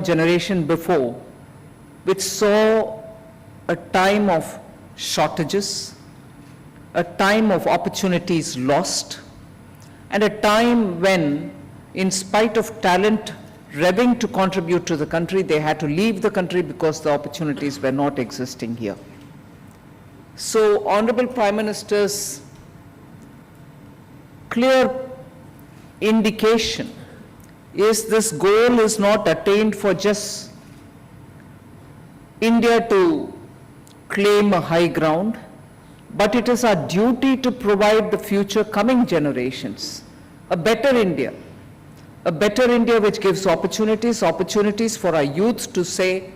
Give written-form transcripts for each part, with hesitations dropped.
generation before, which saw a time of shortages, a time of opportunities lost, and a time when, in spite of talent revving to contribute to the country, they had to leave the country because the opportunities were not existing here. So, Honorable Prime Minister's clear indication is this goal is not attained for just India to claim a high ground, but it is our duty to provide the future coming generations a better India which gives opportunities for our youth to say,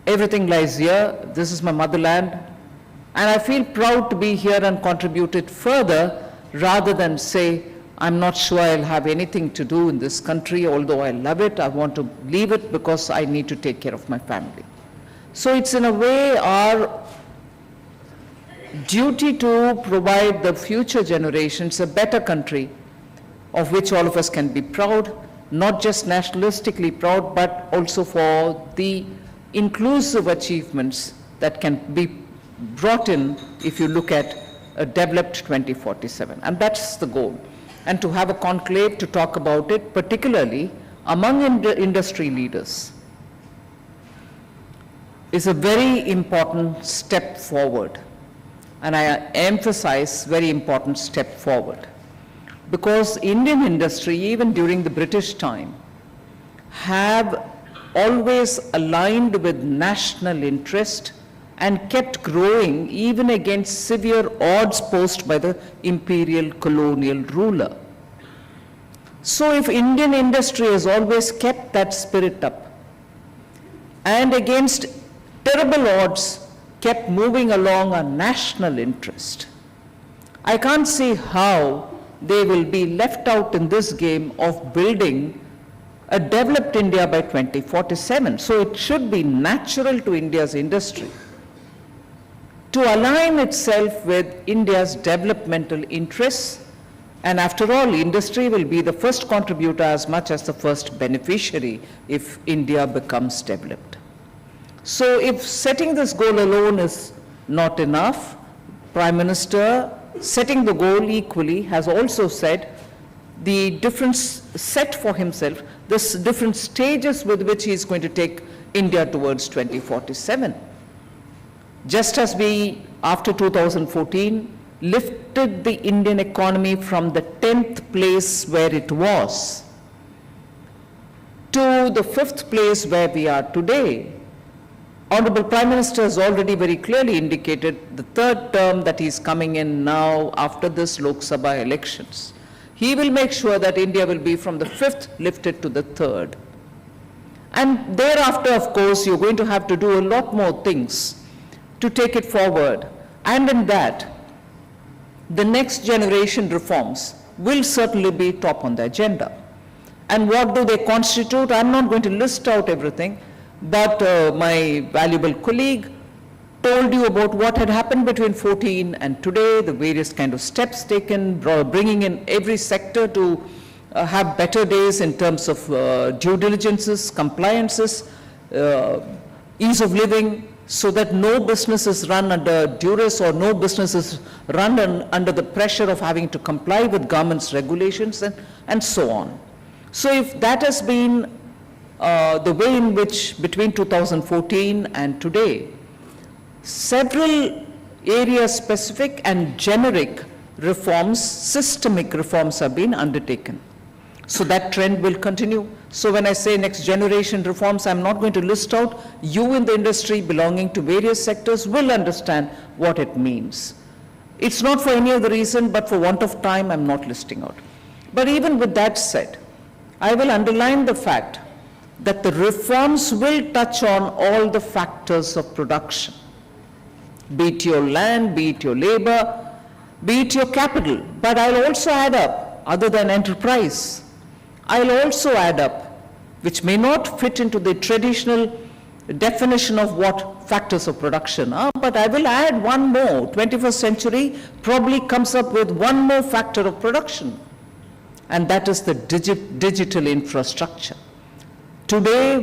everything lies here, this is my motherland, and I feel proud to be here and contribute it further, rather than say, I'm not sure I'll have anything to do in this country, although I love it, I want to leave it because I need to take care of my family. So it's in a way our duty to provide the future generations a better country of which all of us can be proud, not just nationalistically proud, but also for the inclusive achievements that can be brought in if you look at a developed 2047. And that's the goal. And to have a conclave to talk about it, particularly among industry leaders, is a very important step forward. And I emphasize very important step forward. Because Indian industry, even during the British time, have always aligned with national interest and kept growing even against severe odds posed by the imperial colonial ruler. So if Indian industry has always kept that spirit up and against terrible odds kept moving along a national interest, I can't see how they will be left out in this game of building a developed India by 2047. So it should be natural to India's industry to align itself with India's developmental interests, and after all, industry will be the first contributor as much as the first beneficiary if India becomes developed. So if setting this goal alone is not enough, Prime Minister, setting the goal equally, has also said the different set for himself, the different stages with which he is going to take India towards 2047. Just as we, after 2014, lifted the Indian economy from the 10th place where it was to the 5th place where we are today, Honorable Prime Minister has already very clearly indicated the third term that he is coming in now after this Lok Sabha elections. He will make sure that India will be from the 5th lifted to the 3rd. And thereafter, of course, you're going to have to do a lot more things to take it forward. And in that, the next generation reforms will certainly be top on the agenda. And what do they constitute? I'm not going to list out everything, but my valuable colleague told you about what had happened between 14 and today, the various kind of steps taken, bringing in every sector to have better days in terms of due diligences, compliances, ease of living, so that no business is run under duress or no business is run under the pressure of having to comply with government's regulations and so on. So if that has been the way in which between 2014 and today, several area-specific and generic reforms, systemic reforms have been undertaken. So that trend will continue. So when I say next generation reforms, I'm not going to list out. You in the industry belonging to various sectors will understand what it means. It's not for any other reason, but for want of time, I'm not listing out. But even with that said, I will underline the fact that the reforms will touch on all the factors of production, be it your land, be it your labor, be it your capital. But I'll also add up, other than enterprise, I'll also add up, which may not fit into the traditional definition of what factors of production are, but I will add one more. 21st century probably comes up with one more factor of production, and that is the digital infrastructure. Today,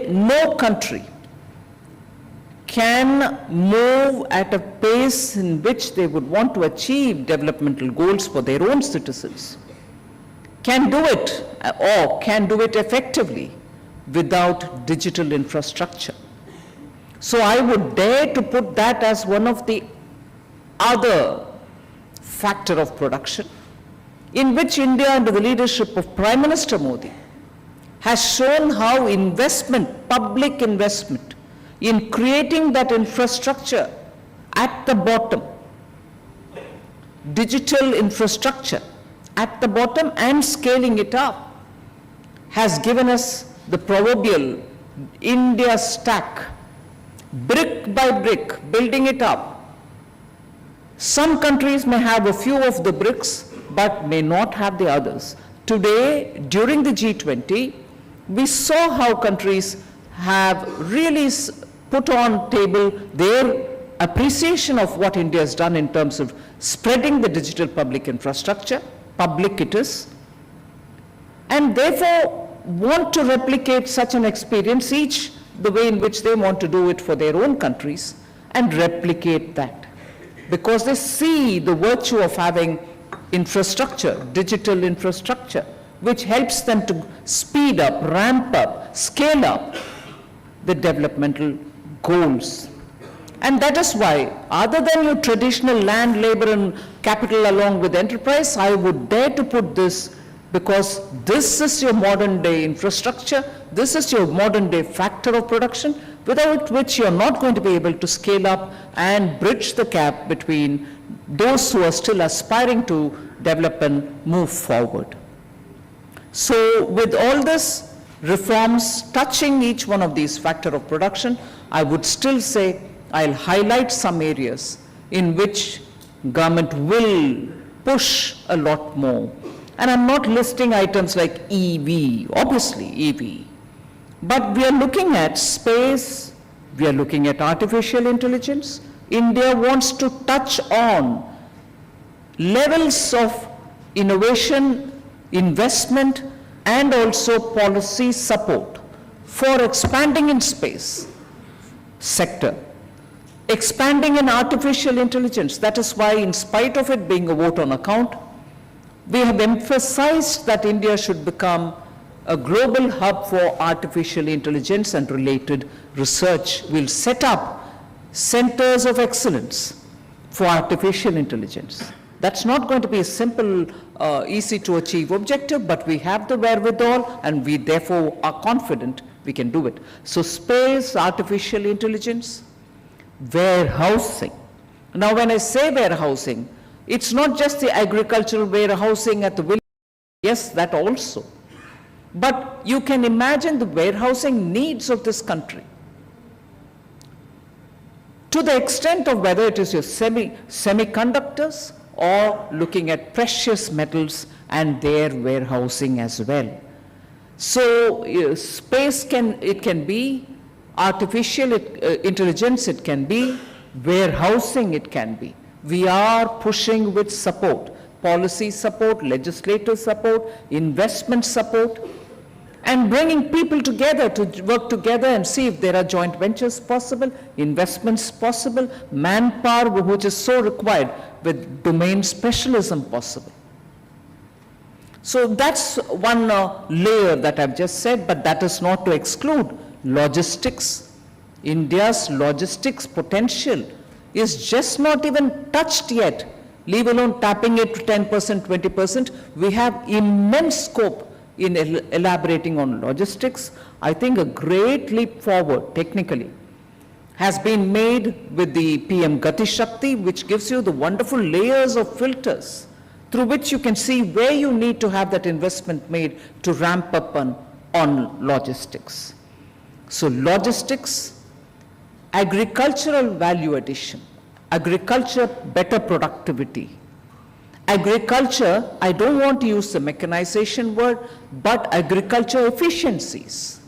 no country can move at a pace in which they would want to achieve developmental goals for their own citizens, can do it or can do it effectively without digital infrastructure. So I would dare to put that as one of the other factor of production in which India, under the leadership of Prime Minister Modi, has shown how investment, public investment, in creating that infrastructure at the bottom, digital infrastructure at the bottom and scaling it up, has given us the proverbial India stack, brick by brick, building it up. Some countries may have a few of the bricks, but may not have the others. Today, during the G20, we saw how countries have really put on table their appreciation of what India has done in terms of spreading the digital public infrastructure, public it is, and therefore want to replicate such an experience, each the way in which they want to do it for their own countries, and replicate that. Because they see the virtue of having infrastructure, digital infrastructure, which helps them to speed up, ramp up, scale up the developmental goals. And that is why, other than your traditional land, labor, and capital along with enterprise, I would dare to put this, because this is your modern day infrastructure, this is your modern day factor of production, without which you're not going to be able to scale up and bridge the gap between those who are still aspiring to develop and move forward. So with all this reforms touching each one of these factors of production, I would still say I'll highlight some areas in which government will push a lot more. And I'm not listing items like EV, obviously EV, but we are looking at space, we are looking at artificial intelligence. India wants to touch on levels of innovation, investment, and also policy support for expanding in space sector, expanding in artificial intelligence. That is why, in spite of it being a vote on account, we have emphasized that India should become a global hub for artificial intelligence and related research. We'll set up centers of excellence for artificial intelligence. That's not going to be a simple, easy to achieve objective, but we have the wherewithal, and we therefore are confident we can do it. So space, artificial intelligence, warehousing. Now when I say warehousing, it's not just the agricultural warehousing at the village, yes, that also. But you can imagine the warehousing needs of this country, to the extent of whether it is your semiconductors or looking at precious metals and their warehousing as well. So space can be artificial intelligence, it can be warehousing, it can be. We are pushing with support, policy support, legislative support, investment support, and bringing people together to work together and see if there are joint ventures possible, investments possible, manpower which is so required with domain specialism possible. So that's one layer that I've just said, but that is not to exclude logistics. India's logistics potential is just not even touched yet, leave alone tapping it to 10%, 20%. We have immense scope in elaborating on logistics. I think a great leap forward technically has been made with the PM Gati Shakti, which gives you the wonderful layers of filters through which you can see where you need to have that investment made to ramp up on logistics. So logistics, agricultural value addition, agriculture better productivity. Agriculture, I don't want to use the mechanization word, but agriculture efficiencies.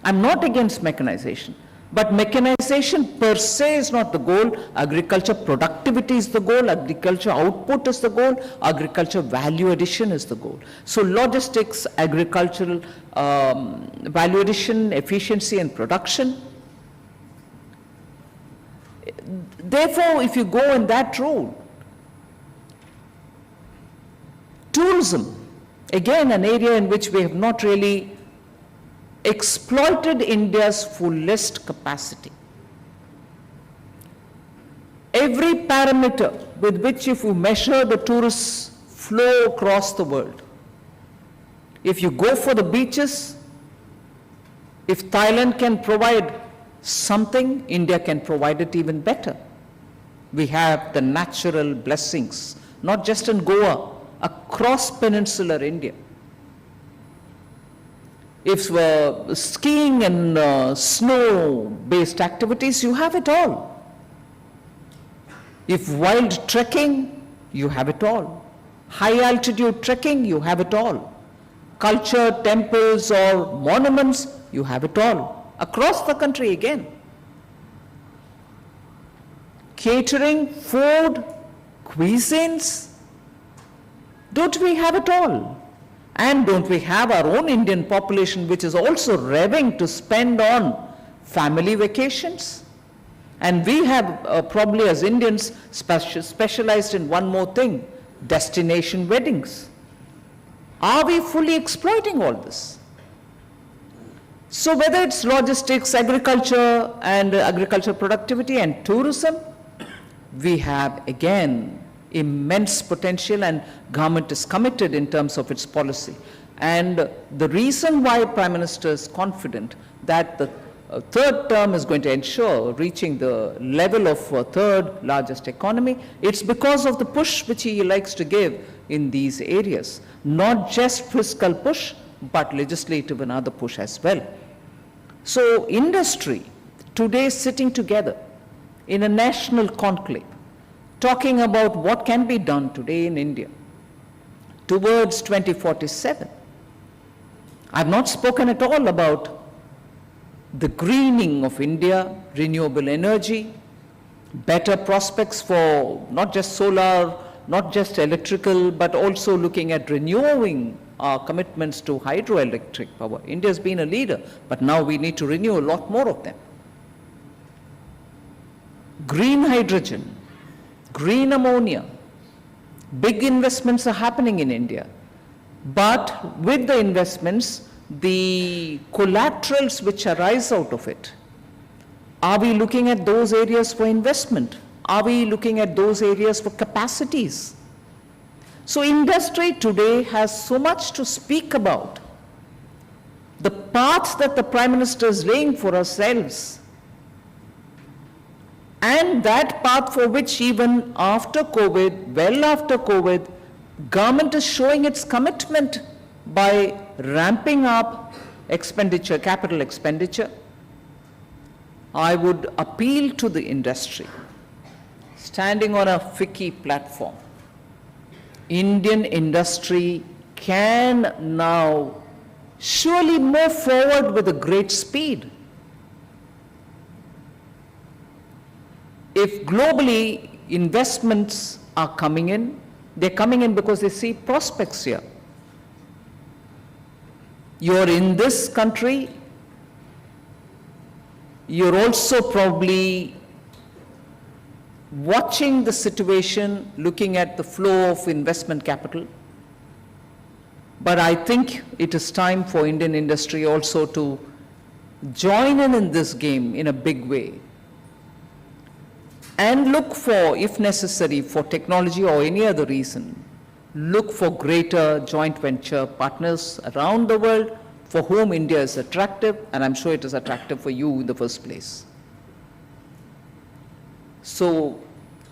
I'm not against mechanization, But mechanization per se is not the goal. Agriculture productivity is the goal. Agriculture output is the goal. Agriculture value addition is the goal. So logistics, agricultural value addition, efficiency and production. Therefore, if you go in that role, tourism, again an area in which we have not really exploited India's fullest capacity. Every parameter with which if you measure the tourist flow across the world, if you go for the beaches, if Thailand can provide something, India can provide it even better. We have the natural blessings, not just in Goa, across peninsular India. If skiing and snow-based activities, you have it all. If wild trekking, you have it all. High-altitude trekking, you have it all. Culture, temples or monuments, you have it all. Across the country again. Catering, food, cuisines, don't we have it all? And don't we have our own Indian population which is also revving to spend on family vacations? And we have probably as Indians specialized in one more thing, destination weddings. Are we fully exploiting all this? So whether it's logistics, agriculture and agriculture productivity and tourism, we have again immense potential, and government is committed in terms of its policy. And the reason why Prime Minister is confident that the third term is going to ensure reaching the level of third largest economy, it's because of the push which he likes to give in these areas. Not just fiscal push, but legislative and other push as well. So industry today is sitting together in a national conclave, talking about what can be done today in India towards 2047. I've not spoken at all about the greening of India, renewable energy, better prospects for not just solar, not just electrical, but also looking at renewing our commitments to hydroelectric power. India has been a leader, but now we need to renew a lot more of them. Green hydrogen, green ammonia, big investments are happening in India. But with the investments, the collaterals which arise out of it, are we looking at those areas for investment? Are we looking at those areas for capacities? So industry today has so much to speak about. The path that the Prime Minister is laying for ourselves, and that path for which even after COVID, well after COVID, government is showing its commitment by ramping up expenditure, capital expenditure. I would appeal to the industry, standing on a FICCI platform. Indian industry can now surely move forward with a great speed. If globally investments are coming in, they're coming in because they see prospects here. You're in this country, you're also probably watching the situation, looking at the flow of investment capital. But I think it is time for Indian industry also to join in this game in a big way and look for, if necessary, for technology or any other reason, look for greater joint venture partners around the world for whom India is attractive, and I'm sure it is attractive for you in the first place. So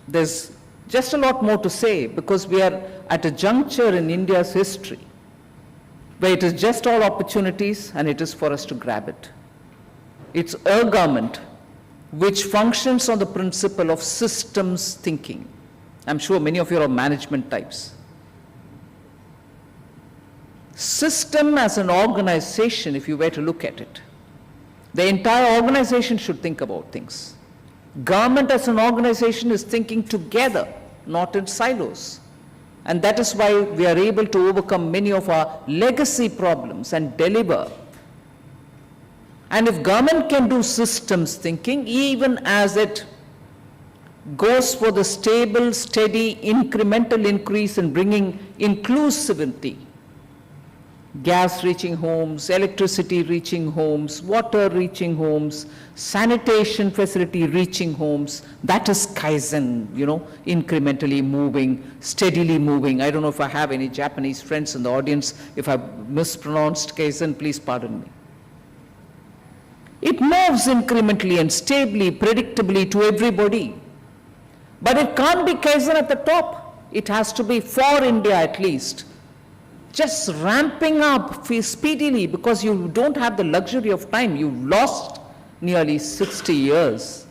there's just a lot more to say, because we are at a juncture in India's history where it is just all opportunities and it is for us to grab it. It's a government which functions on the principle of systems thinking. I'm sure many of you are management types. System as an organization, if you were to look at it, The entire organization should think about things. Government as an organization is thinking together, not in silos. And that is why we are able to overcome many of our legacy problems and deliver. And if government can do systems thinking, even as it goes for the stable, steady, incremental increase in bringing inclusivity, gas reaching homes, electricity reaching homes, water reaching homes, sanitation facility reaching homes, that is Kaizen, incrementally moving, steadily moving. I don't know if I have any Japanese friends in the audience. If I mispronounced Kaizen, please pardon me. It moves incrementally and stably, predictably to everybody. But it can't be Kaizen at the top. It has to be for India at least. Just ramping up speedily, because you don't have the luxury of time. You've lost nearly 60 years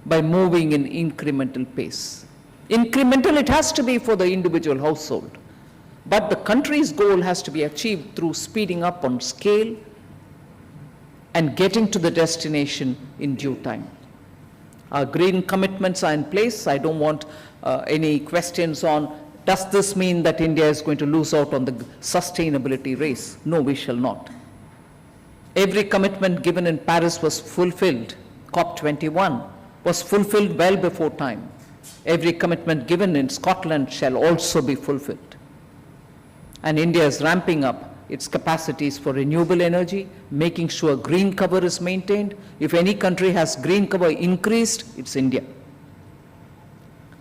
by moving in incremental pace. Incremental it has to be for the individual household. But the country's goal has to be achieved through speeding up on scale and getting to the destination in due time. Our green commitments are in place. I don't want any questions on, does this mean that India is going to lose out on the sustainability race? No, we shall not. Every commitment given in Paris was fulfilled. COP21 was fulfilled well before time. Every commitment given in Scotland shall also be fulfilled. And India is ramping up its capacities for renewable energy, making sure green cover is maintained. If any country has green cover increased, it's India.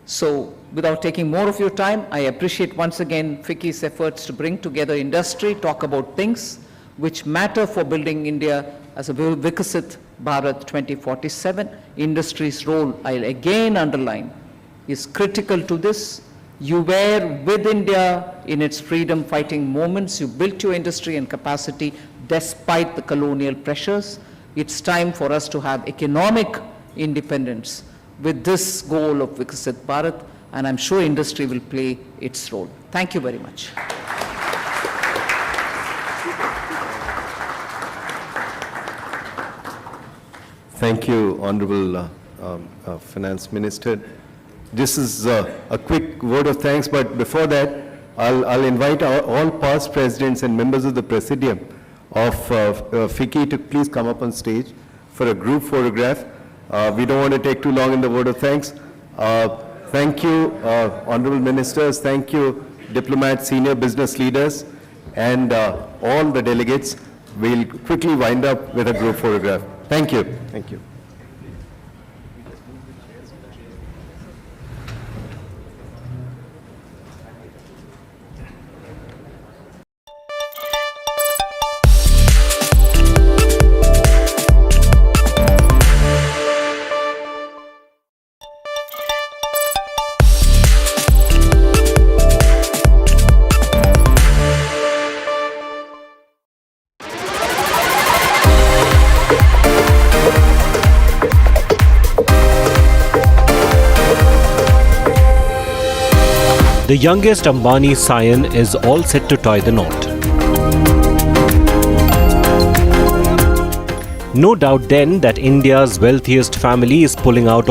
So, without taking more of your time, I appreciate once again FICCI's efforts to bring together industry, talk about things which matter for building India as a Vikasit Bharat 2047. Industry's role, I'll again underline, is critical to this. You were with India in its freedom fighting moments. You built your industry and capacity despite the colonial pressures. It's time for us to have economic independence with this goal of Vikasit Bharat, and I'm sure industry will play its role. Thank you very much. Thank you, Honorable Finance Minister. This is a quick word of thanks, but before that, I'll invite all past presidents and members of the Presidium of FICCI to please come up on stage for a group photograph. We don't want to take too long in the word of thanks. Thank you, Honorable Ministers. Thank you, diplomats, senior business leaders, and all the delegates. We'll quickly wind up with a group photograph. Thank you. Thank you. The youngest Ambani scion is all set to tie the knot. No doubt then that India's wealthiest family is pulling out